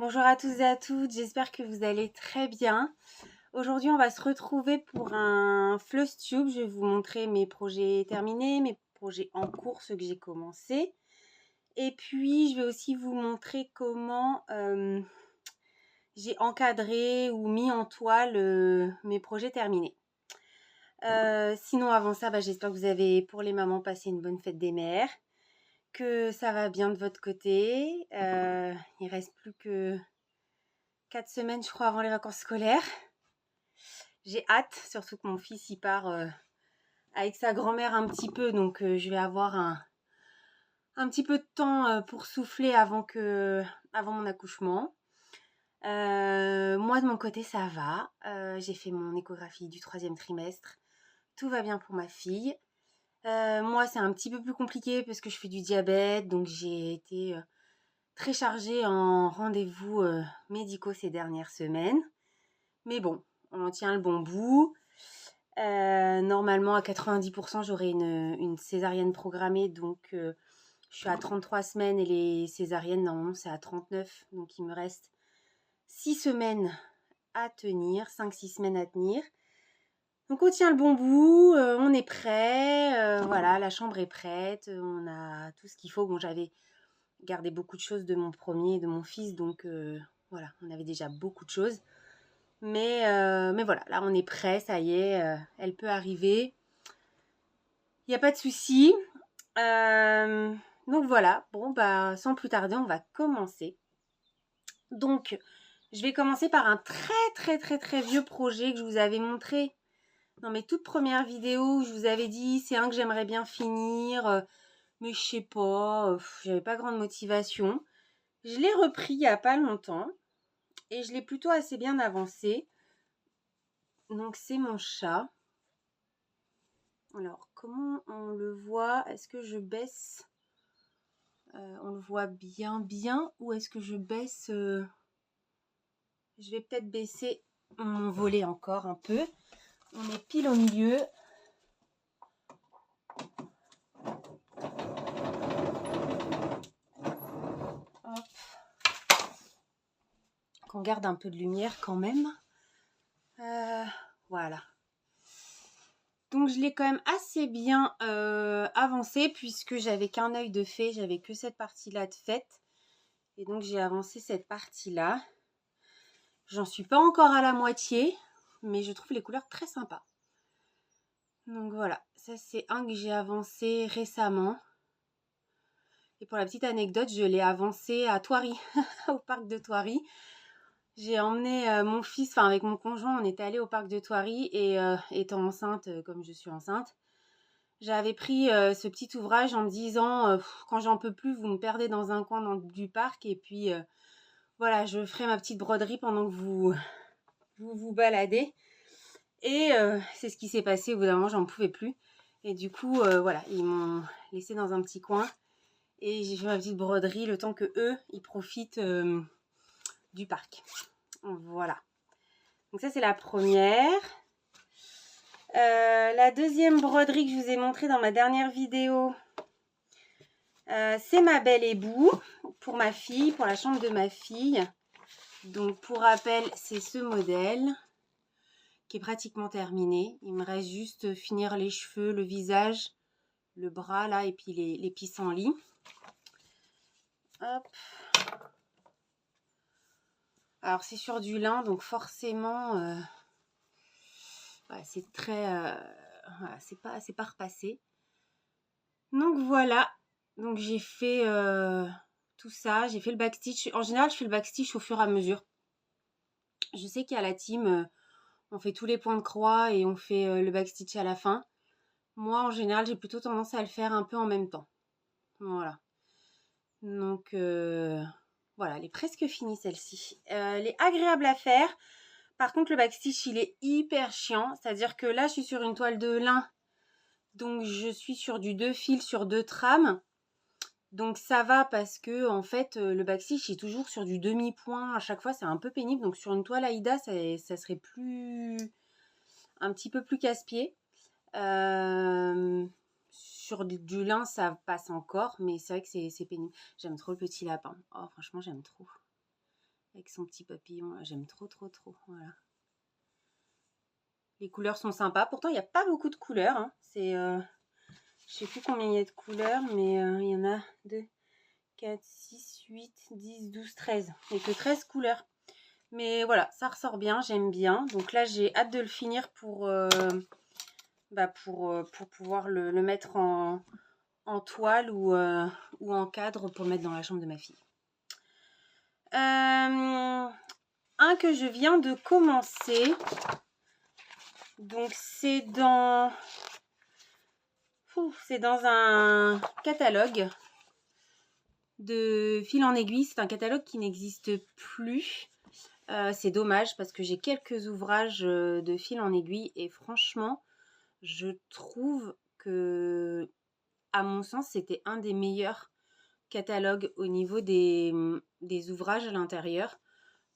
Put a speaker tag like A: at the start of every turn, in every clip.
A: Bonjour à tous et à toutes, j'espère que vous allez très bien. Aujourd'hui, on va se retrouver pour un Flowstube. Je vais vous montrer mes projets terminés, mes projets en cours, ceux que j'ai commencé. Et puis, je vais aussi vous montrer comment j'ai encadré ou mis en toile mes projets terminés. Sinon, avant ça, j'espère que vous avez, pour les mamans, passé une bonne fête des mères, que ça va bien de votre côté. Il reste plus que 4 semaines, je crois, avant les vacances scolaires. J'ai hâte, surtout que mon fils, il part avec sa grand-mère un petit peu, donc je vais avoir un petit peu de temps pour souffler avant mon accouchement. Moi, de mon côté, ça va. J'ai fait mon échographie du 3e trimestre. Tout va bien pour ma fille. Moi, c'est un petit peu plus compliqué parce que je fais du diabète, donc j'ai été très chargée en rendez-vous médicaux ces dernières semaines. Mais bon, on tient le bon bout. Normalement, à 90%, j'aurai une césarienne programmée. Donc, je suis à 33 semaines et les césariennes, normalement, c'est à 39. Donc, il me reste 6 semaines à tenir, 5-6 semaines à tenir. Donc, on tient le bon bout, on est prêt. Voilà, la chambre est prête. On a tout ce qu'il faut. Bon, j'avais gardé beaucoup de choses de mon premier et de mon fils. Donc, voilà, on avait déjà beaucoup de choses. Mais voilà, là on est prêt, ça y est, elle peut arriver. Il n'y a pas de souci. Euh, donc voilà, bon sans plus tarder, on va commencer. Donc, je vais commencer par un très vieux projet que je vous avais montré dans mes toutes premières vidéos où je vous avais dit c'est un que j'aimerais bien finir, mais je sais pas, j'avais pas grande motivation. Je l'ai repris il n'y a pas longtemps et je l'ai plutôt assez bien avancé. Donc c'est mon chat. Alors, comment on le voit? Est-ce que je baisse? On le voit bien ou est-ce que je baisse? Je vais peut-être baisser mon volet encore un peu. On est pile au milieu. Hop. Qu'on garde un peu de lumière quand même. Voilà. Donc je l'ai quand même assez bien avancé puisque j'avais qu'un œil de fait, j'avais que cette partie-là de faite. Et donc j'ai avancé cette partie-là. J'en suis pas encore à la moitié, mais je trouve les couleurs très sympas. Donc voilà, ça c'est un que j'ai avancé récemment. Et pour la petite anecdote, je l'ai avancé à Thoiry, au parc de Thoiry. J'ai emmené mon fils, enfin avec mon conjoint, on était allé au parc de Thoiry et étant enceinte, comme je suis enceinte, j'avais pris ce petit ouvrage en me disant quand j'en peux plus, vous me perdez dans un coin du parc et puis voilà, je ferai ma petite broderie pendant que vous baladez. Et c'est ce qui s'est passé. Au bout d'un moment, j'en pouvais plus. Et du coup, voilà, ils m'ont laissé dans un petit coin. Et j'ai fait ma petite broderie le temps que eux, ils profitent du parc. Voilà. Donc ça, c'est la première. La deuxième broderie que je vous ai montrée dans ma dernière vidéo, c'est ma belle éboue pour ma fille, pour la chambre de ma fille. Donc pour rappel, c'est ce modèle qui est pratiquement terminé. Il me reste juste finir les cheveux, le visage, le bras là et puis les pissenlits. Hop. Alors c'est sur du lin donc forcément ouais, c'est très voilà, c'est pas repassé. Donc voilà. Donc j'ai fait tout ça, j'ai fait le backstitch. En général, je fais le backstitch au fur et à mesure. Je sais qu'il y a la team on fait tous les points de croix et on fait le backstitch à la fin. Moi, en général, j'ai plutôt tendance à le faire un peu en même temps. Voilà. Donc, voilà, elle est presque finie celle-ci. Elle est agréable à faire. Par contre, le backstitch, il est hyper chiant. C'est-à-dire que là, je suis sur une toile de lin. Donc, je suis sur du 2 fils sur 2 trames. Donc, ça va parce que, en fait, le backstitch est toujours sur du demi-point. À chaque fois, c'est un peu pénible. Donc, sur une toile Aïda, ça serait un petit peu plus casse-pied. Sur du lin, ça passe encore, mais c'est vrai que c'est pénible. J'aime trop le petit lapin. Oh, franchement, j'aime trop. avec son petit papillon. J'aime trop. Voilà. Les couleurs sont sympas. Pourtant, il n'y a pas beaucoup de couleurs. Hein. C'est, je sais plus combien il y a de couleurs, mais il y en a 2, 4, 6, 8, 10, 12, 13. Il n'y a que 13 couleurs. Mais voilà, ça ressort bien, j'aime bien. Donc là, j'ai hâte de le finir pour pouvoir le mettre en toile ou en cadre pour le mettre dans la chambre de ma fille. Un que je viens de commencer. Donc c'est dans un catalogue de fil en aiguille. C'est un catalogue qui n'existe plus. C'est dommage parce que j'ai quelques ouvrages de fil en aiguille et franchement, je trouve que, à mon sens, c'était un des meilleurs catalogues au niveau des ouvrages à l'intérieur.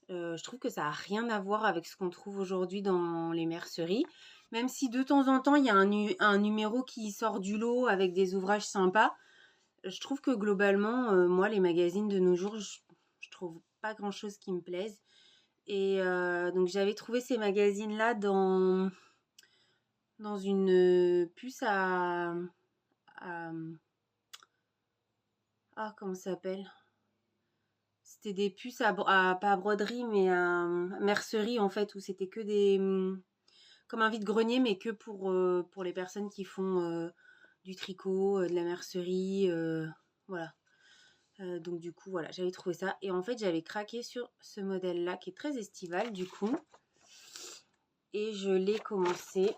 A: Je trouve que ça n'a rien à voir avec ce qu'on trouve aujourd'hui dans les merceries. Même si de temps en temps, il y a un numéro qui sort du lot avec des ouvrages sympas, je trouve que globalement, moi, les magazines de nos jours, je trouve pas grand-chose qui me plaise. Et donc, j'avais trouvé ces magazines-là dans une puce à comment ça s'appelle? C'était des puces pas à broderie, mais à mercerie, en fait, où c'était que des... comme un vide-grenier, mais que pour les personnes qui font du tricot, de la mercerie, voilà. Donc du coup, voilà, j'avais trouvé ça. Et en fait, j'avais craqué sur ce modèle-là, qui est très estival, du coup. Et je l'ai commencé.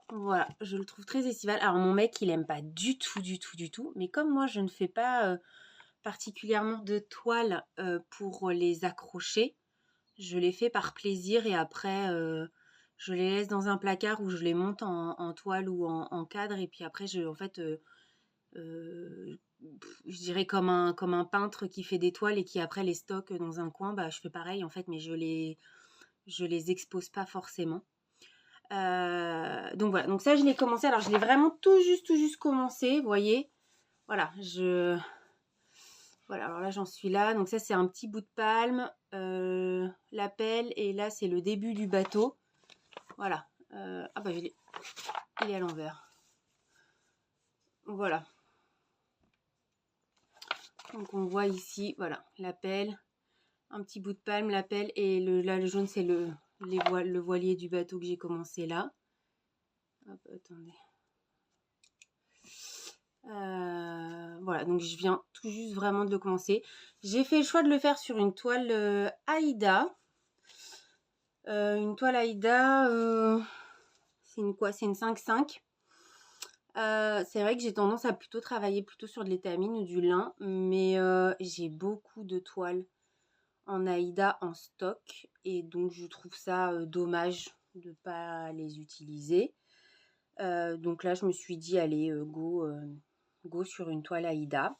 A: Voilà, je le trouve très estival. Alors, mon mec, il aime pas du tout. Mais comme moi, je ne fais pas particulièrement de toile pour les accrocher, je les fais par plaisir et après je les laisse dans un placard où je les monte en toile ou en cadre et puis après je je dirais comme un peintre qui fait des toiles et qui après les stocke dans un coin, je fais pareil en fait, mais je les expose pas forcément. Donc voilà, donc ça je l'ai commencé, alors je l'ai vraiment tout juste commencé, vous voyez, voilà, voilà, alors là j'en suis là, donc ça c'est un petit bout de palme, la pelle, et là c'est le début du bateau. Voilà, il est à l'envers. Voilà. Donc on voit ici, voilà, la pelle, un petit bout de palme, la pelle, et là le jaune c'est le voilier du bateau que j'ai commencé là. Hop, attendez. Voilà, donc je viens tout juste vraiment de le commencer. J'ai fait le choix de le faire sur une toile Aïda. Une toile Aïda, c'est une quoi? C'est une 5,5. C'est vrai que j'ai tendance à plutôt travailler plutôt sur de l'étamine ou du lin, mais j'ai beaucoup de toiles en Aïda en stock et donc je trouve ça dommage de ne pas les utiliser. Donc là, je me suis dit, allez, go sur une toile Aïda.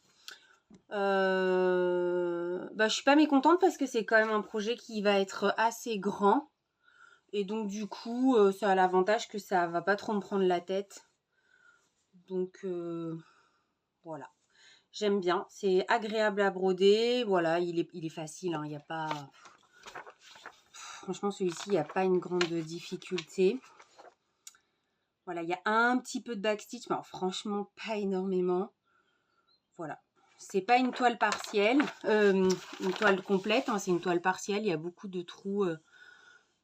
A: Je suis pas mécontente parce que c'est quand même un projet qui va être assez grand. Et donc du coup, ça a l'avantage que ça va pas trop me prendre la tête. Donc voilà. J'aime bien. C'est agréable à broder. Voilà, il est facile. Il n'y a pas... Franchement, celui-ci, il n'y a pas une grande difficulté. Voilà, il y a un petit peu de backstitch, mais alors, franchement, pas énormément. Voilà. C'est pas une toile partielle, une toile complète, hein, c'est une toile partielle. Il y a beaucoup de trous,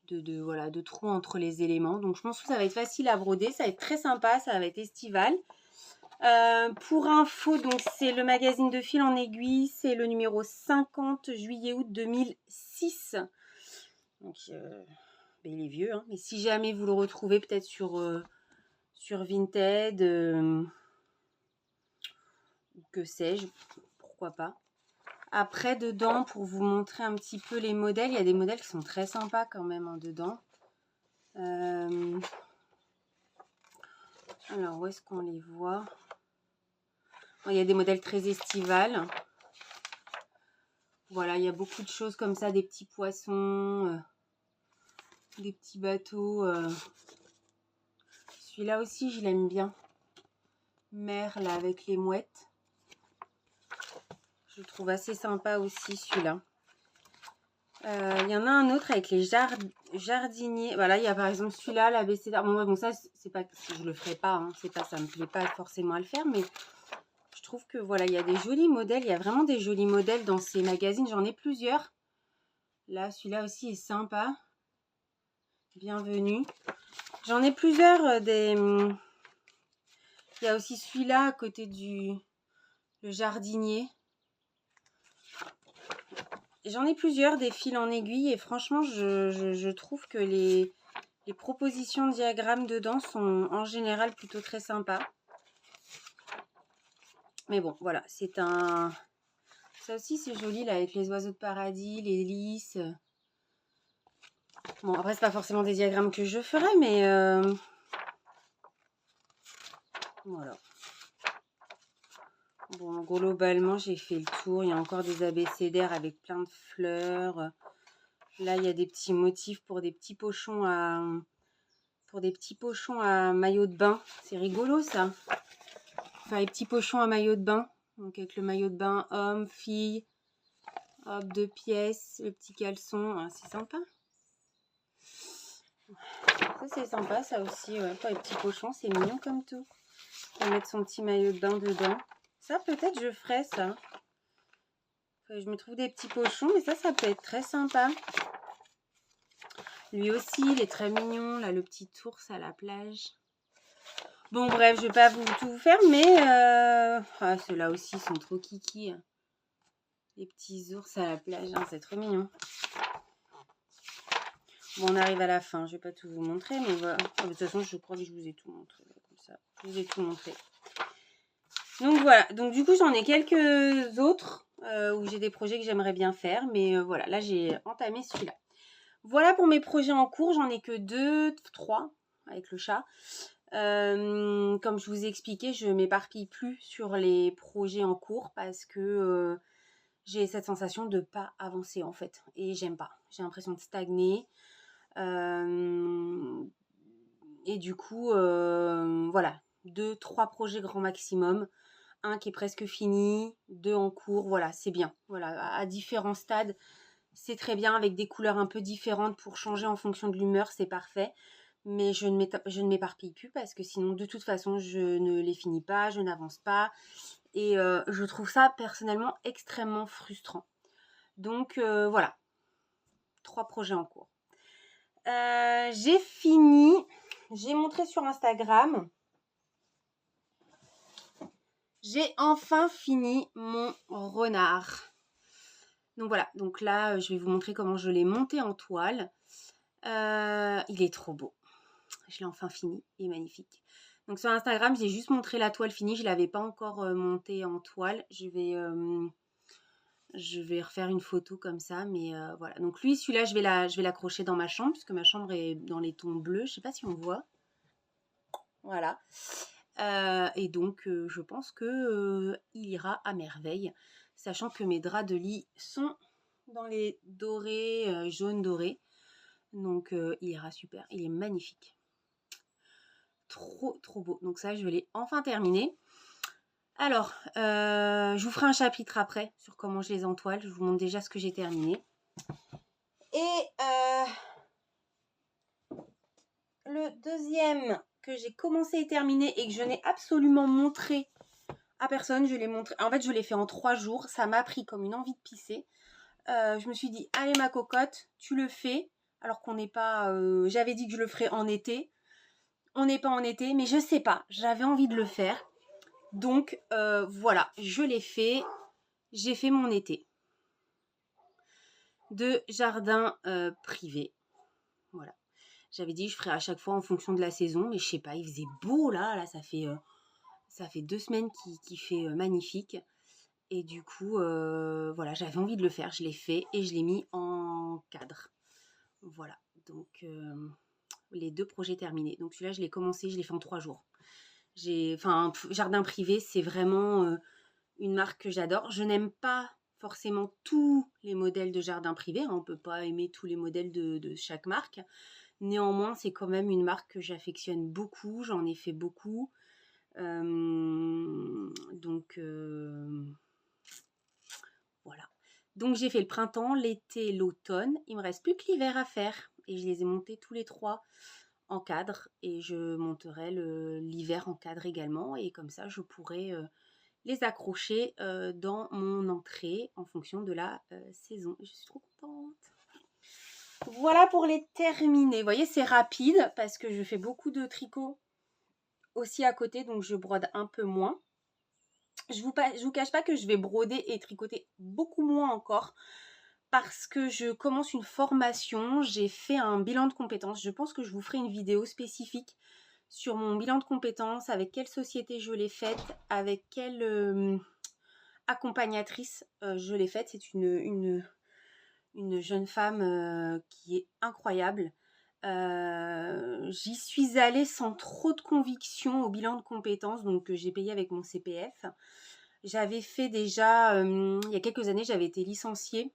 A: de trous entre les éléments. Donc, je pense que ça va être facile à broder. Ça va être très sympa, ça va être estival. Pour info, donc c'est le magazine de fil en aiguille. C'est le numéro 50, juillet-août 2006. Donc, il est vieux, hein, mais si jamais vous le retrouvez peut-être sur Vinted, que sais-je, pourquoi pas. Après, dedans, pour vous montrer un petit peu les modèles, il y a des modèles qui sont très sympas quand même dedans. Alors, où est-ce qu'on les voit? Il y a des modèles très estivales. Voilà, il y a beaucoup de choses comme ça, des petits poissons, des petits bateaux. Celui-là aussi, je l'aime bien. Mer, là, avec les mouettes. Je le trouve assez sympa aussi celui-là. Il y en a un autre avec les jardiniers. Voilà, il y a par exemple celui-là, l'abécédaire. Bon, ça, c'est pas, je le ferai pas, hein, c'est pas, ça me plaît pas forcément à le faire, mais je trouve que voilà, il y a des jolis modèles. Il y a vraiment des jolis modèles dans ces magazines. J'en ai plusieurs. Là, celui-là aussi est sympa. Bienvenue. J'en ai plusieurs Il y a aussi celui-là à côté le jardinier. J'en ai plusieurs des fils en aiguille et franchement, je trouve que les propositions de diagrammes dedans sont en général plutôt très sympas. Mais bon, voilà, c'est un... Ça aussi, c'est joli, là, avec les oiseaux de paradis, les lys. Bon, après, c'est pas forcément des diagrammes que je ferai, mais... Voilà. Bon, globalement, j'ai fait le tour. Il y a encore des abécédaires avec plein de fleurs. Là, il y a des petits motifs pour des petits pochons à... maillot de bain. C'est rigolo, ça. Enfin, les petits pochons à maillot de bain. Donc, avec le maillot de bain homme, fille. Hop, 2 pièces. Le petit caleçon. Ah, c'est sympa. Ça, c'est sympa, ça aussi. Ouais, pour les petits pochons, c'est mignon comme tout. On va mettre son petit maillot de bain dedans. Ça, peut-être, je ferai ça. Je me trouve des petits pochons, mais ça peut être très sympa. Lui aussi, il est très mignon. Là, le petit ours à la plage. Bon, bref, je vais pas tout vous faire, mais... Ah, ceux-là aussi sont trop kiki. Les petits ours à la plage, hein, c'est trop mignon. Bon, on arrive à la fin. Je vais pas tout vous montrer, mais voilà. De toute façon, je crois que je vous ai tout montré. Comme ça, je vous ai tout montré. Donc, voilà. Donc, du coup, j'en ai quelques autres où j'ai des projets que j'aimerais bien faire. Mais voilà, là, j'ai entamé celui-là. Voilà pour mes projets en cours. J'en ai que 2, 3 avec le chat. Comme je vous ai expliqué, je m'éparpille plus sur les projets en cours parce que j'ai cette sensation de pas avancer en fait. Et j'aime pas. J'ai l'impression de stagner. Et du coup, voilà. 2, 3 projets grand maximum. Un qui est presque fini, 2 en cours. Voilà, c'est bien. Voilà, à différents stades. C'est très bien avec des couleurs un peu différentes pour changer en fonction de l'humeur, c'est parfait. Mais je ne m'éparpille plus parce que sinon, de toute façon, je ne les finis pas, je n'avance pas. Et je trouve ça personnellement extrêmement frustrant. Donc voilà, 3 projets en cours. J'ai fini, j'ai montré sur Instagram. J'ai enfin fini mon renard. Donc voilà, donc là, je vais vous montrer comment je l'ai monté en toile. Il est trop beau. Je l'ai enfin fini, il est magnifique. Donc sur Instagram, j'ai juste montré la toile finie. Je ne l'avais pas encore montée en toile. Je vais refaire une photo comme ça. Mais voilà. Donc lui, celui-là, je vais l'accrocher dans ma chambre. Puisque ma chambre est dans les tons bleus. Je ne sais pas si on voit. Voilà. Et donc, je pense que il ira à merveille. Sachant que mes draps de lit sont dans les dorés, jaunes dorés. Donc, il ira super. Il est magnifique. Trop, trop beau. Donc ça, je l'ai enfin terminé. Alors, je vous ferai un chapitre après sur comment je les entoile. Je vous montre déjà ce que j'ai terminé. Et le deuxième que j'ai commencé et terminé et que je n'ai absolument montré à personne, je l'ai montré. En fait, je l'ai fait en 3 jours. Ça m'a pris comme une envie de pisser. Je me suis dit, allez ma cocotte, tu le fais. Alors qu'on n'est pas... j'avais dit que je le ferais en été. On n'est pas en été, mais je sais pas. J'avais envie de le faire. Donc voilà, je l'ai fait. J'ai fait mon été de jardin privé. Voilà. J'avais dit que je ferais à chaque fois en fonction de la saison, mais je sais pas, il faisait beau là ça fait 2 semaines qu'il fait magnifique. Et du coup, voilà, j'avais envie de le faire, je l'ai fait et je l'ai mis en cadre. Voilà, donc les 2 projets terminés. Donc celui-là, je l'ai commencé, je l'ai fait en 3 jours. Jardin privé, c'est vraiment une marque que j'adore. Je n'aime pas forcément tous les modèles de jardin privé. On ne peut pas aimer tous les modèles de chaque marque. Néanmoins, c'est quand même une marque que j'affectionne beaucoup. J'en ai fait beaucoup. Donc, Donc j'ai fait le printemps, l'été, l'automne. Il me reste plus que l'hiver à faire. Et je les ai montés tous les 3 en cadre. Et je monterai l'hiver en cadre également. Et comme ça, je pourrai les accrocher dans mon entrée en fonction de la saison. Je suis trop contente. Voilà pour les terminer. Vous voyez, c'est rapide parce que je fais beaucoup de tricot aussi à côté. Donc je brode un peu moins. Je vous cache pas que je vais broder et tricoter beaucoup moins encore parce que je commence une formation. J'ai fait un bilan de compétences. Je pense que je vous ferai une vidéo spécifique sur mon bilan de compétences, avec quelle société je l'ai faite, avec quelle accompagnatrice je l'ai faite. C'est une jeune femme qui est incroyable. J'y suis allée sans trop de conviction au bilan de compétences, donc que j'ai payé avec mon CPF. J'avais fait déjà, il y a quelques années, j'avais été licenciée.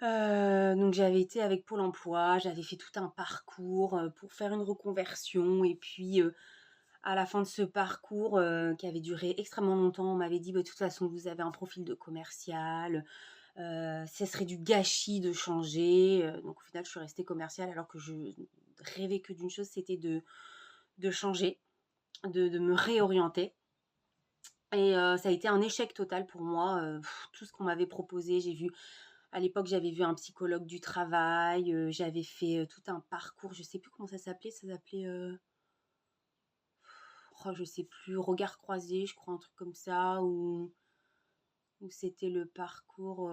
A: Donc j'avais été avec Pôle emploi, j'avais fait tout un parcours pour faire une reconversion. Et puis à la fin de ce parcours qui avait duré extrêmement longtemps, on m'avait dit bah, de toute façon vous avez un profil de commercial, ça serait du gâchis de changer. Donc au final je suis restée commerciale alors que je rêvais que d'une chose, c'était de changer, de me réorienter. Et ça a été un échec total pour moi. Tout ce qu'on m'avait proposé, à l'époque, j'avais vu un psychologue du travail, j'avais fait tout un parcours, je sais plus comment ça s'appelait, oh, je sais plus, regard croisé, je crois, un truc comme ça, ou c'était le parcours,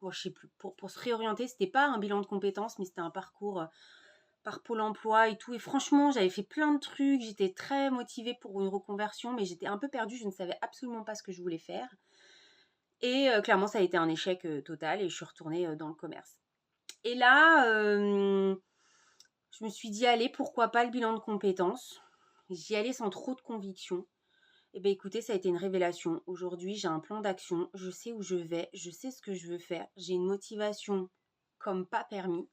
A: oh, je sais plus, pour se réorienter, c'était pas un bilan de compétences, mais c'était un parcours par Pôle emploi et tout. Et franchement, j'avais fait plein de trucs, j'étais très motivée pour une reconversion, mais j'étais un peu perdue, je ne savais absolument pas ce que je voulais faire. Et clairement, ça a été un échec total et je suis retournée dans le commerce. Et là, je me suis dit, allez, pourquoi pas le bilan de compétences. J'y allais sans trop de conviction. Et bien écoutez, ça a été une révélation. Aujourd'hui, j'ai un plan d'action, je sais où je vais, je sais ce que je veux faire, j'ai une motivation comme pas permis.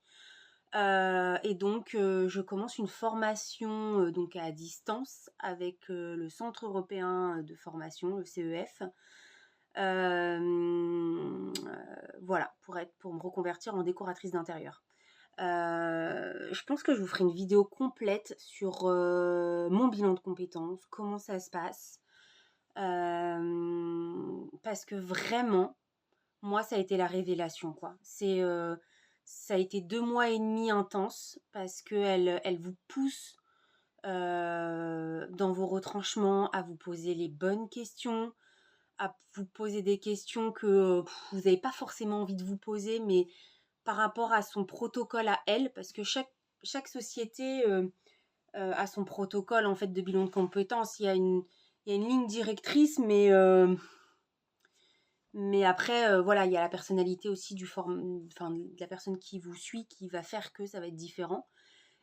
A: Et donc, je commence une formation donc à distance avec le Centre européen de formation, le CEF. Voilà, pour me reconvertir en décoratrice d'intérieur. Je pense que je vous ferai une vidéo complète sur mon bilan de compétences, comment ça se passe. Parce que vraiment, moi, ça a été la révélation, quoi. Ça a été 2 mois et demi intenses parce qu'elle vous pousse dans vos retranchements à vous poser les bonnes questions, à vous poser des questions que vous n'avez pas forcément envie de vous poser, mais par rapport à son protocole à elle, parce que chaque société a son protocole en fait de bilan de compétences. Il y a une ligne directrice, mais après, voilà, il y a la personnalité aussi enfin, de la personne qui vous suit qui va faire que ça va être différent.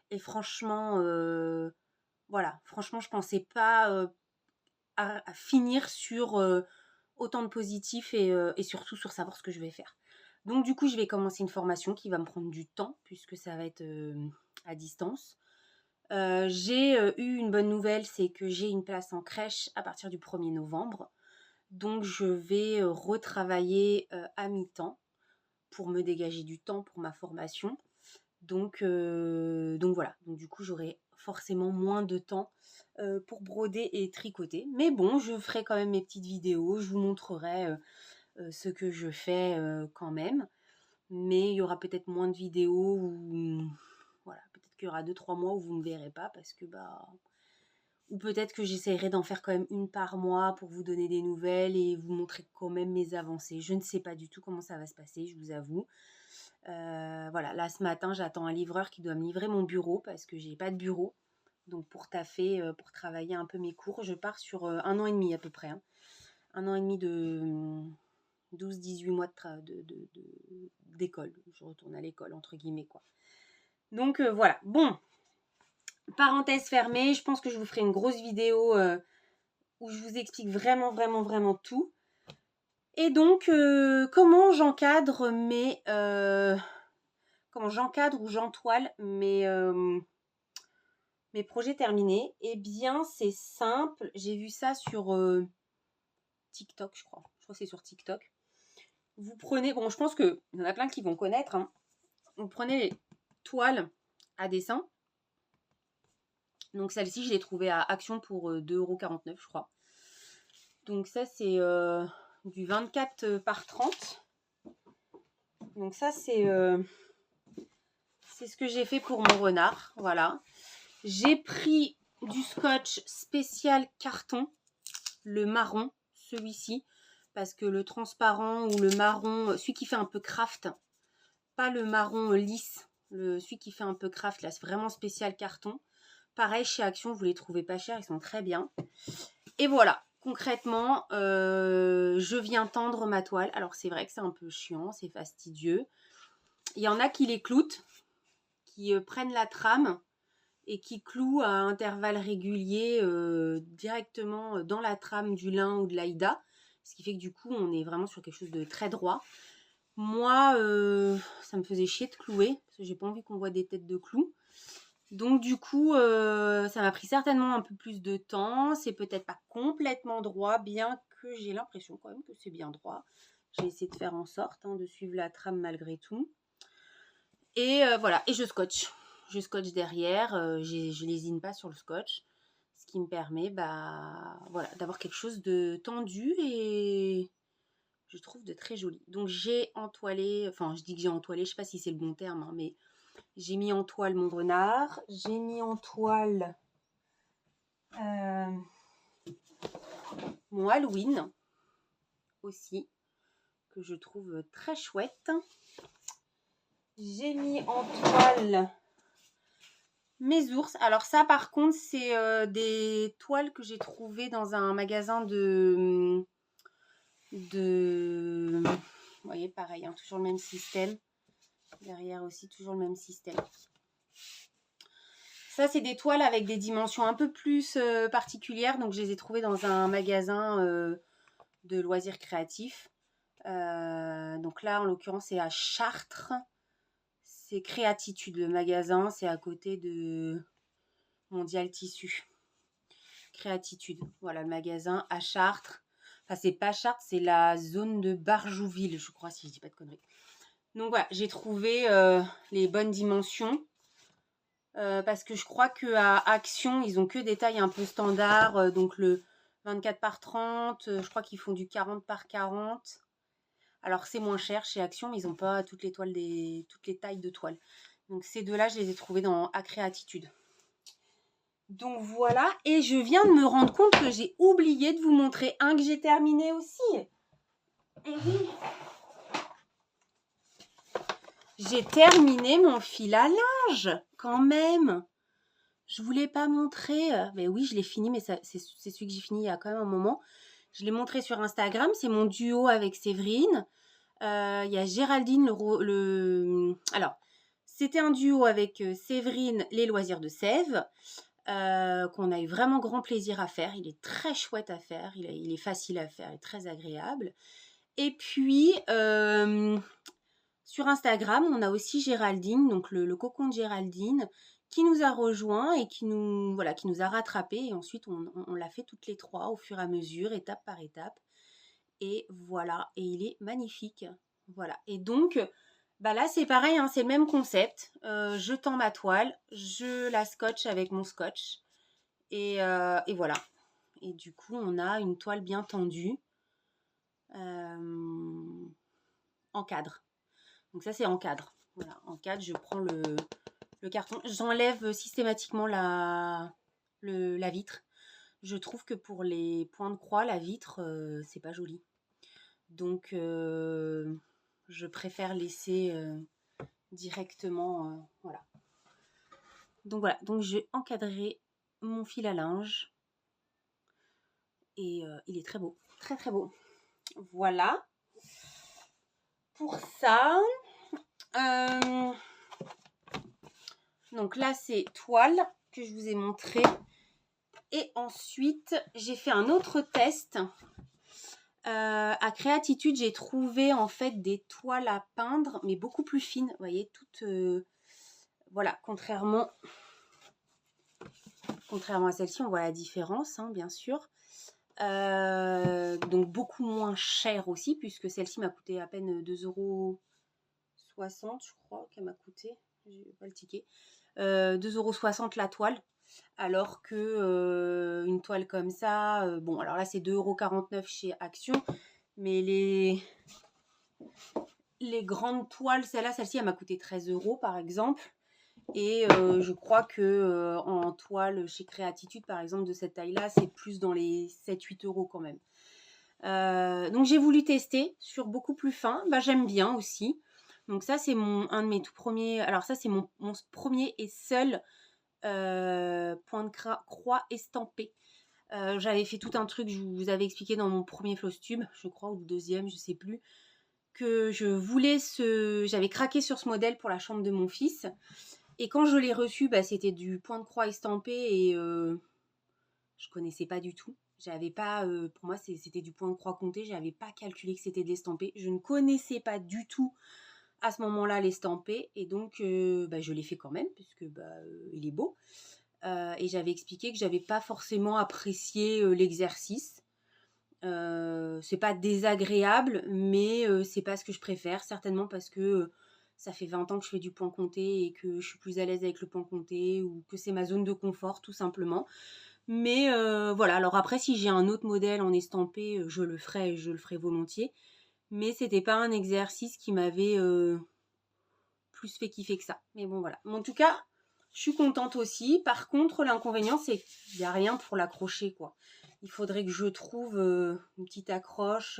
A: Et franchement, voilà, franchement, je pensais pas à finir sur autant de positifs et surtout sur savoir ce que je vais faire. Donc du coup, je vais commencer une formation qui va me prendre du temps puisque ça va être à distance. J'ai eu une bonne nouvelle, c'est que j'ai une place en crèche à partir du 1er novembre. Donc je vais retravailler à mi-temps pour me dégager du temps pour ma formation. Donc voilà, donc du coup j'aurai forcément moins de temps pour broder et tricoter. Mais bon, je ferai quand même mes petites vidéos, je vous montrerai ce que je fais quand même. Mais il y aura peut-être moins de vidéos où, voilà, peut-être qu'il y aura 2-3 mois où vous ne me verrez pas parce que bah... Ou peut-être que j'essayerai d'en faire quand même une par mois pour vous donner des nouvelles et vous montrer quand même mes avancées. Je ne sais pas du tout comment ça va se passer, je vous avoue. Voilà, là ce matin, j'attends un livreur qui doit me livrer mon bureau parce que j'ai pas de bureau. Donc pour taffer, pour travailler un peu mes cours, je pars sur 1 an et demi à peu près, hein. 1 an et demi de 12-18 mois d'école. Je retourne à l'école, entre guillemets, quoi. Donc voilà. Bon, parenthèse fermée, je pense que je vous ferai une grosse vidéo où je vous explique vraiment, vraiment, vraiment tout. Et donc, comment j'encadre comment j'encadre ou j'entoile mes projets terminés? Eh bien, c'est simple. J'ai vu ça sur TikTok, je crois. Je crois que c'est sur TikTok. vous prenez, bon, je pense qu'il y en a plein qui vont connaître, hein. Vous prenez les toiles à dessin. Donc celle-ci, je l'ai trouvée à Action pour 2,49 €, je crois. Donc ça, c'est du 24 par 30. Donc ça, c'est ce que j'ai fait pour mon renard. Voilà. J'ai pris du scotch spécial carton, le marron, celui-ci, parce que le transparent ou le marron, celui qui fait un peu craft, pas le marron lisse, celui qui fait un peu craft, là, c'est vraiment spécial carton. Pareil, chez Action, vous les trouvez pas chers, ils sont très bien. Et voilà, concrètement, je viens tendre ma toile. Alors, c'est vrai que c'est un peu chiant, c'est fastidieux. Il y en a qui les cloutent, qui prennent la trame et qui clouent à intervalles réguliers directement dans la trame du lin ou de l'Aïda. Ce qui fait que du coup, on est vraiment sur quelque chose de très droit. Moi, ça me faisait chier de clouer, parce que j'ai pas envie qu'on voit des têtes de clous. Donc du coup, ça m'a pris certainement un peu plus de temps. C'est peut-être pas complètement droit, bien que j'ai l'impression quand même que c'est bien droit. J'ai essayé de faire en sorte de suivre la trame malgré tout. Et voilà, et je scotche. Je scotche derrière, je lésine pas sur le scotch. Ce qui me permet voilà, d'avoir quelque chose de tendu et je trouve de très joli. Donc j'ai entoilé, enfin je dis que j'ai entoilé, je sais pas si c'est le bon terme, mais j'ai mis en toile mon renard. J'ai mis en toile mon Halloween aussi, que je trouve très chouette. J'ai mis en toile mes ours. Alors ça par contre c'est des toiles que j'ai trouvées dans un magasin de vous voyez, pareil, hein, toujours le même système. Derrière aussi, toujours le même système. Ça, c'est des toiles avec des dimensions un peu plus particulières. Donc, je les ai trouvées dans un magasin de loisirs créatifs. Donc là, en l'occurrence, c'est à Chartres. C'est Créatitude, le magasin. C'est à côté de Mondial Tissu. Créatitude. Voilà, le magasin à Chartres. Enfin, c'est pas Chartres, c'est la zone de Barjouville, je crois, si je dis pas de conneries. Donc voilà, j'ai trouvé les bonnes dimensions. Parce que je crois qu'à Action, ils ont que des tailles un peu standards. Donc le 24 par 30, je crois qu'ils font du 40 par 40. Alors c'est moins cher chez Action, mais ils n'ont pas toutes les tailles de toiles. Donc ces deux-là, je les ai trouvés dans Créatitude. Donc voilà, et je viens de me rendre compte que j'ai oublié de vous montrer un que j'ai terminé aussi. Et oui, j'ai terminé mon fil à linge, quand même. Je voulais pas montrer, mais oui, je l'ai fini, mais c'est celui que j'ai fini il y a quand même un moment. Je l'ai montré sur Instagram, c'est mon duo avec Séverine. Il y a Géraldine, alors, c'était un duo avec Séverine, les loisirs de Sèvres, qu'on a eu vraiment grand plaisir à faire. Il est très chouette à faire, il est facile à faire et très agréable. Et puis, sur Instagram, on a aussi Géraldine, donc le cocon de Géraldine, qui nous a rejoints et qui nous a rattrapés. Et ensuite, on l'a fait toutes les trois au fur et à mesure, étape par étape. Et voilà, et il est magnifique. Voilà, et donc, là, c'est pareil, hein, c'est le même concept. Je tends ma toile, je la scotche avec mon scotch. Et voilà. Et du coup, on a une toile bien tendue en cadre. Donc ça, c'est en cadre. Voilà, en cadre, je prends le carton. J'enlève systématiquement la vitre. Je trouve que pour les points de croix, la vitre, c'est pas joli. Donc, je préfère laisser directement. Voilà. Donc voilà, donc j'ai encadré mon fil à linge. Et il est très beau. Très très beau. Voilà. Pour ça. Donc là, c'est toile que je vous ai montré. Et ensuite, j'ai fait un autre test. À Créatitude, j'ai trouvé en fait des toiles à peindre, mais beaucoup plus fines. Vous voyez, toutes... voilà, contrairement à celle-ci, on voit la différence, hein, bien sûr. Donc beaucoup moins cher aussi, puisque celle-ci m'a coûté à peine 2,60 €, je crois qu'elle m'a coûté. J'ai pas le ticket. 2,60 € la toile. Alors que une toile comme ça, bon, alors là c'est 2,49 € chez Action, mais les grandes toiles, celle-ci, elle m'a coûté 13 € par exemple. Et je crois que en toile chez Créatitude, par exemple, de cette taille-là, c'est plus dans les 7-8 € quand même. Donc j'ai voulu tester sur beaucoup plus fin. Bah, j'aime bien aussi. Donc ça, c'est un de mes tout premiers. Alors ça, c'est mon premier et seul point de croix estampé. J'avais fait tout un truc, je vous avais expliqué dans mon premier Flosstube, je crois, ou le deuxième, je sais plus, que j'avais craqué sur ce modèle pour la chambre de mon fils. Et quand je l'ai reçu, bah, c'était du point de croix estampé et je connaissais pas du tout. J'avais pas, pour moi, c'était du point de croix compté. J'avais pas calculé que c'était de l'estampé. Je ne connaissais pas du tout à ce moment-là l'estampé. Et donc, bah, je l'ai fait quand même, puisque il est beau. Et j'avais expliqué que j'avais pas forcément apprécié l'exercice. C'est pas désagréable, mais c'est pas ce que je préfère. Certainement parce que ça fait 20 ans que je fais du point compté et que je suis plus à l'aise avec le point compté ou que c'est ma zone de confort tout simplement. Mais voilà, alors après si j'ai un autre modèle en estampé, je le ferai volontiers. Mais c'était pas un exercice qui m'avait plus fait kiffer que ça. Mais bon voilà. Mais en tout cas, je suis contente aussi. Par contre, l'inconvénient, c'est qu'il n'y a rien pour l'accrocher, quoi. Il faudrait que je trouve une petite accroche.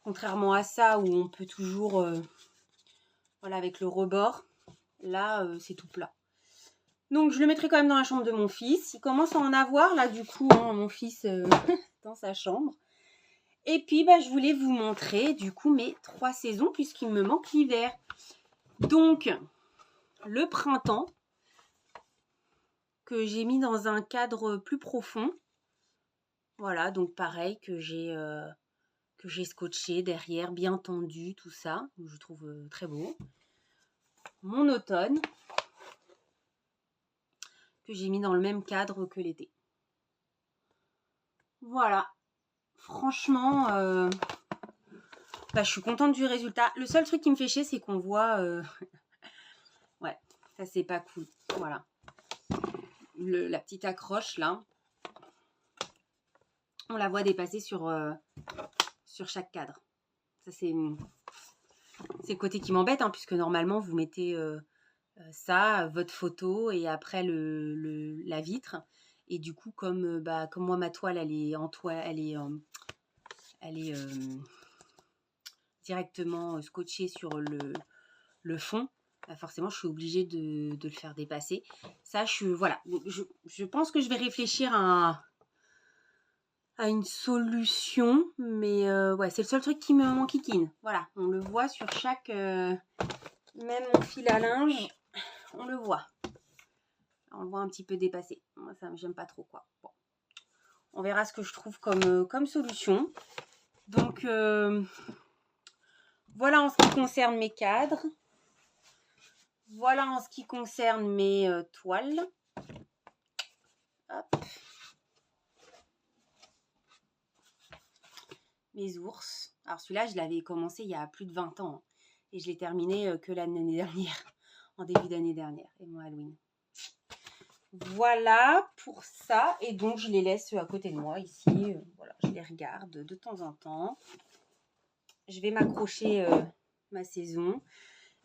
A: Contrairement à ça, où on peut toujours... voilà, avec le rebord. Là, c'est tout plat. Donc, je le mettrai quand même dans la chambre de mon fils. Il commence à en avoir, là, du coup, hein, mon fils, dans sa chambre. Et puis, bah, je voulais vous montrer, du coup, mes 3 saisons, puisqu'il me manque l'hiver. Donc, le printemps, que j'ai mis dans un cadre plus profond. Voilà, donc pareil, que j'ai scotché derrière, bien tendu, tout ça. Je trouve très beau. Mon automne, que j'ai mis dans le même cadre que l'été. Voilà. Franchement, bah, je suis contente du résultat. Le seul truc qui me fait chier, c'est qu'on voit... ouais, ça c'est pas cool. Voilà. La petite accroche, là. On la voit dépasser sur chaque cadre. Ça, c'est le côté qui m'embête, hein, puisque normalement, vous mettez ça, votre photo, et après la vitre. Et du coup, comme moi, ma toile, elle est en toile, elle est directement scotchée sur le fond. Bah forcément, je suis obligée de le faire dépasser. Ça, voilà. Je pense que je vais réfléchir à une solution, mais ouais, c'est le seul truc qui m'enquiquine. Voilà, on le voit sur chaque... même mon fil à linge, on le voit. On le voit un petit peu dépassé. Moi, ça, j'aime pas trop, quoi. Bon. On verra ce que je trouve comme solution. Donc, voilà en ce qui concerne mes cadres. Voilà en ce qui concerne mes toiles. Hop. Mes ours. Alors celui-là, je l'avais commencé il y a plus de 20 ans. Et je l'ai terminé que l'année dernière. En début d'année dernière. Et mon Halloween. Voilà pour ça. Et donc, je les laisse à côté de moi ici. Voilà, je les regarde de temps en temps. Je vais m'accrocher ma saison.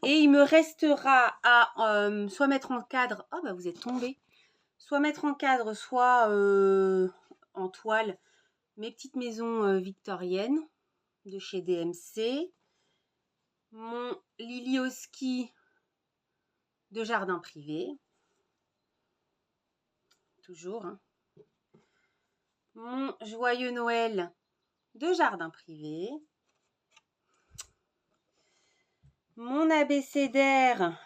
A: Et il me restera à soit mettre en cadre... Oh, bah vous êtes tombés. Soit mettre en cadre, soit en toile mes petites maisons victoriennes de chez DMC. Mon Lilioski de jardin privé. Toujours. Hein. Mon joyeux Noël de jardin privé. Mon abécédaire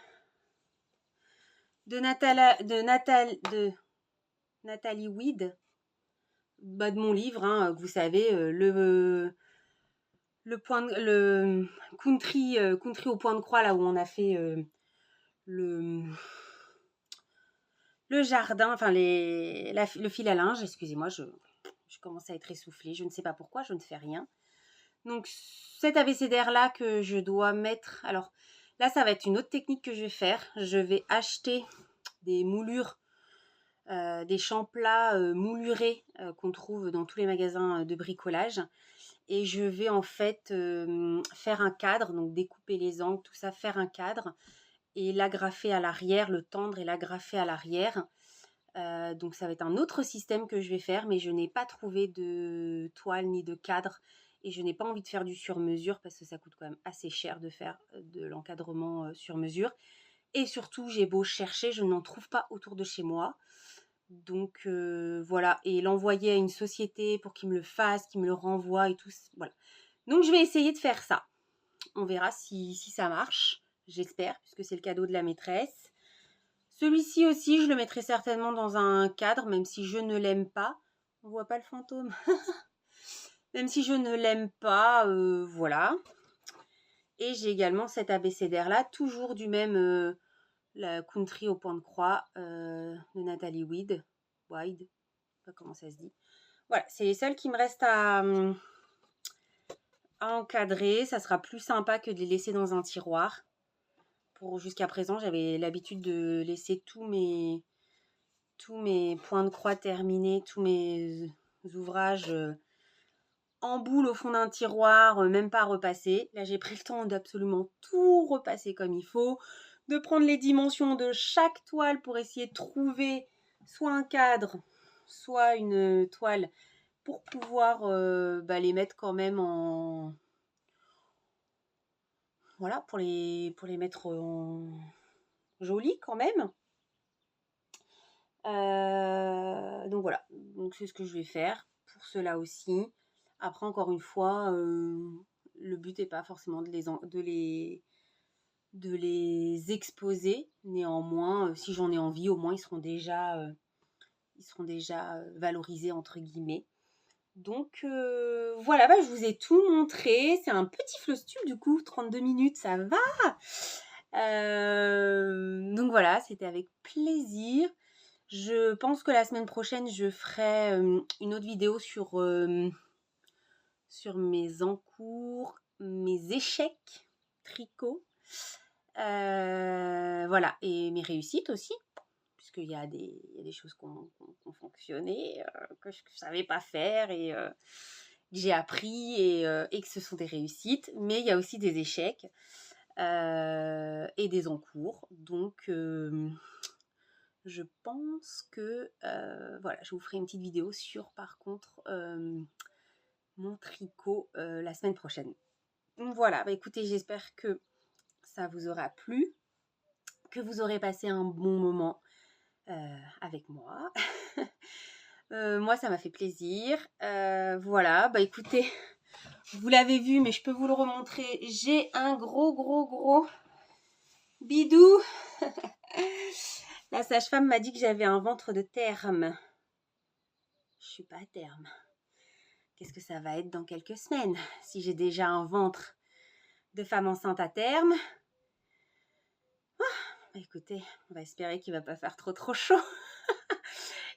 A: de Nathalie Weed, bah, de mon livre, hein, vous savez, le country au point de croix, là où on a fait le jardin, enfin le fil à linge, excusez-moi, Je commence à être essoufflée. Je ne sais pas pourquoi, je ne fais rien. Donc cet abécédaire-là que je dois mettre... Alors là, ça va être une autre technique que je vais faire. Je vais acheter des moulures, des champlats moulurés qu'on trouve dans tous les magasins de bricolage. Et je vais en fait faire un cadre, donc découper les angles, tout ça, faire un cadre et l'agrafer à l'arrière, le tendre et l'agrafer à l'arrière. Donc ça va être un autre système que je vais faire, mais je n'ai pas trouvé de toile ni de cadre et je n'ai pas envie de faire du sur-mesure parce que ça coûte quand même assez cher de faire de l'encadrement sur mesure. Et surtout, j'ai beau chercher, je n'en trouve pas autour de chez moi. Donc voilà, et l'envoyer à une société pour qu'ils me le fassent, qu'ils me le renvoient et tout. Voilà. Donc je vais essayer de faire ça. On verra si ça marche, j'espère, puisque c'est le cadeau de la maîtresse. Celui-ci aussi, je le mettrai certainement dans un cadre, même si je ne l'aime pas. On voit pas le fantôme. Même si je ne l'aime pas, voilà. Et j'ai également cet abécédaire-là, toujours du même... la Country au point de croix de Nathalie Wide. Je sais pas comment ça se dit. Voilà, c'est les seuls qui me restent à encadrer. Ça sera plus sympa que de les laisser dans un tiroir. Jusqu'à présent, j'avais l'habitude de laisser tous mes points de croix terminés, tous mes ouvrages en boule au fond d'un tiroir, même pas repasser. Là, j'ai pris le temps d'absolument tout repasser comme il faut, de prendre les dimensions de chaque toile pour essayer de trouver soit un cadre, soit une toile pour pouvoir les mettre quand même en... Voilà, pour les mettre en joli quand même. Donc voilà, donc c'est ce que je vais faire pour cela aussi. Après, encore une fois, le but n'est pas forcément de les exposer. Néanmoins, si j'en ai envie, au moins ils seront déjà valorisés entre guillemets. Donc voilà, je vous ai tout montré. C'est un petit flostube du coup, 32 minutes, ça va. Donc voilà, c'était avec plaisir. Je pense que la semaine prochaine, je ferai une autre vidéo sur mes encours, mes échecs tricot. Voilà, et mes réussites aussi, puisqu'il y a des choses qui ont fonctionné, que je ne savais pas faire et que j'ai appris et que ce sont des réussites. Mais il y a aussi des échecs et des encours. Donc... je pense que voilà, je vous ferai une petite vidéo sur par contre mon tricot la semaine prochaine. Donc voilà, écoutez, j'espère que ça vous aura plu, que vous aurez passé un bon moment avec moi. Moi, ça m'a fait plaisir. Voilà, écoutez, vous l'avez vu, mais je peux vous le remontrer. J'ai un gros bidou. La sage-femme m'a dit que j'avais un ventre de terme. Je suis pas à terme. Qu'est-ce que ça va être dans quelques semaines si j'ai déjà un ventre de femme enceinte à terme? Écoutez, on va espérer qu'il va pas faire trop chaud.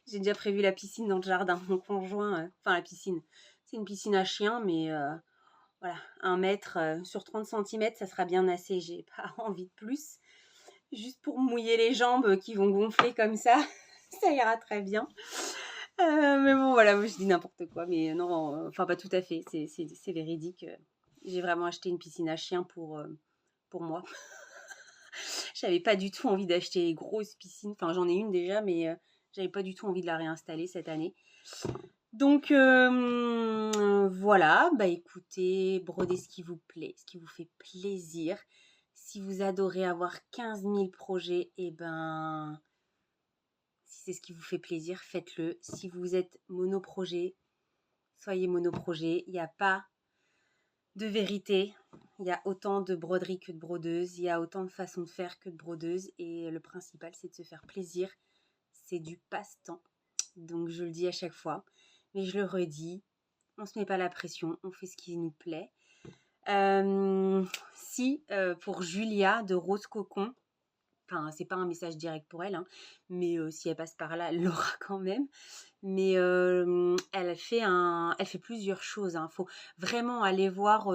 A: J'ai déjà prévu la piscine dans le jardin. Mon conjoint, enfin la piscine, c'est une piscine à chien, mais voilà, 1 mètre sur 30 cm, ça sera bien assez. J'ai pas envie de plus. Juste pour mouiller les jambes qui vont gonfler comme ça, ça ira très bien. Mais bon, voilà, moi je dis n'importe quoi. Mais non, enfin pas tout à fait, c'est véridique. J'ai vraiment acheté une piscine à chien pour moi. J'avais pas du tout envie d'acheter les grosses piscines. Enfin, j'en ai une déjà, mais j'avais pas du tout envie de la réinstaller cette année. Donc voilà, écoutez, brodez ce qui vous plaît, ce qui vous fait plaisir. Si vous adorez avoir 15 000 projets, et si c'est ce qui vous fait plaisir, faites-le. Si vous êtes monoprojet, soyez monoprojet. Il n'y a pas de vérité. Il y a autant de broderies que de brodeuses. Il y a autant de façons de faire que de brodeuses. Et le principal, c'est de se faire plaisir. C'est du passe-temps. Donc, je le dis à chaque fois. Mais je le redis, on ne se met pas la pression. On fait ce qui nous plaît. Pour Julia de Rose Cocon, Enfin, c'est pas un message direct pour elle, hein, mais si elle passe par là, elle l'aura quand même. Mais elle fait plusieurs choses, hein. Faut vraiment aller voir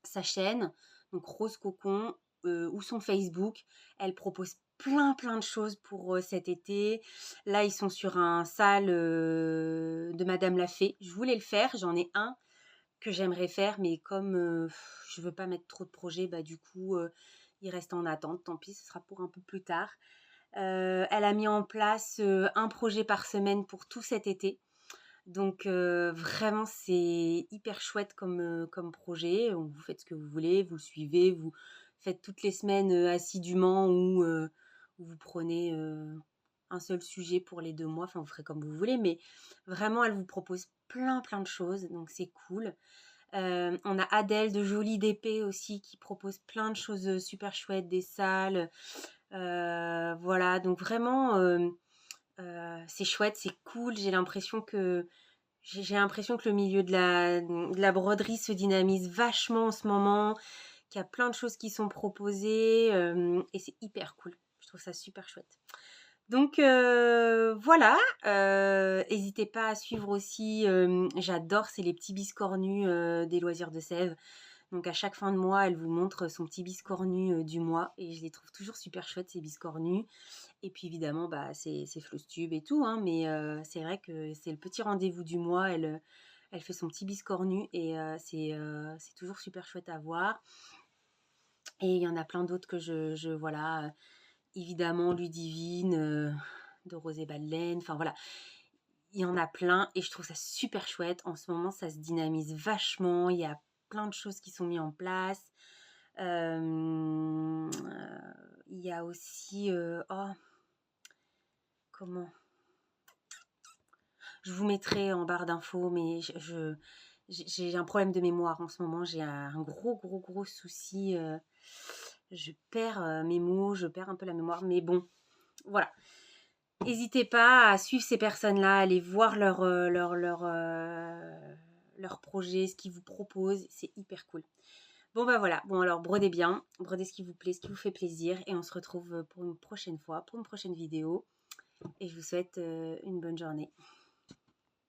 A: sa chaîne, donc Rose Cocon, ou son Facebook. Elle propose plein de choses pour cet été. Là, ils sont sur un salle de Madame la Fée. Je voulais le faire, j'en ai un que j'aimerais faire, mais comme je veux pas mettre trop de projets, bah du coup, il reste en attente. Tant pis, ce sera pour un peu plus tard. Elle a mis en place un projet par semaine pour tout cet été. Donc vraiment, c'est hyper chouette comme projet. Vous faites ce que vous voulez, vous le suivez, vous faites toutes les semaines assidûment ou vous prenez un seul sujet pour les 2 mois. Enfin, vous ferez comme vous voulez, mais vraiment, elle vous propose plein de choses. Donc c'est cool. On a Adèle de Jolie d'Épée aussi qui propose plein de choses super chouettes, des salles. Voilà, donc vraiment, c'est chouette, c'est cool. J'ai l'impression que le milieu de la broderie se dynamise vachement en ce moment, qu'il y a plein de choses qui sont proposées et c'est hyper cool. Je trouve ça super chouette. Donc voilà, n'hésitez pas à suivre aussi, j'adore, c'est les petits biscornus des loisirs de Sèvres. Donc à chaque fin de mois, elle vous montre son petit biscornu du mois et je les trouve toujours super chouettes ces biscornus. Et puis évidemment, bah, c'est Floustube et tout, hein, mais c'est vrai que c'est le petit rendez-vous du mois. Elle fait son petit biscornu et c'est toujours super chouette à voir. Et il y en a plein d'autres que voilà, évidemment Ludivine, de Rosé Madeleine, enfin voilà. Il y en a plein et je trouve ça super chouette. En ce moment, ça se dynamise vachement. Il y a plein de choses qui sont mises en place. Il y a aussi... oh, comment Je vous mettrai en barre d'infos, mais j'ai un problème de mémoire en ce moment. J'ai un gros souci. Je perds mes mots, je perds un peu la mémoire. Mais bon, voilà. N'hésitez pas à suivre ces personnes-là, à aller voir leur projet, ce qu'ils vous proposent. C'est hyper cool. Bon, bah voilà. Bon, alors, brodez bien. Brodez ce qui vous plaît, ce qui vous fait plaisir. Et on se retrouve pour une prochaine fois, pour une prochaine vidéo. Et je vous souhaite une bonne journée.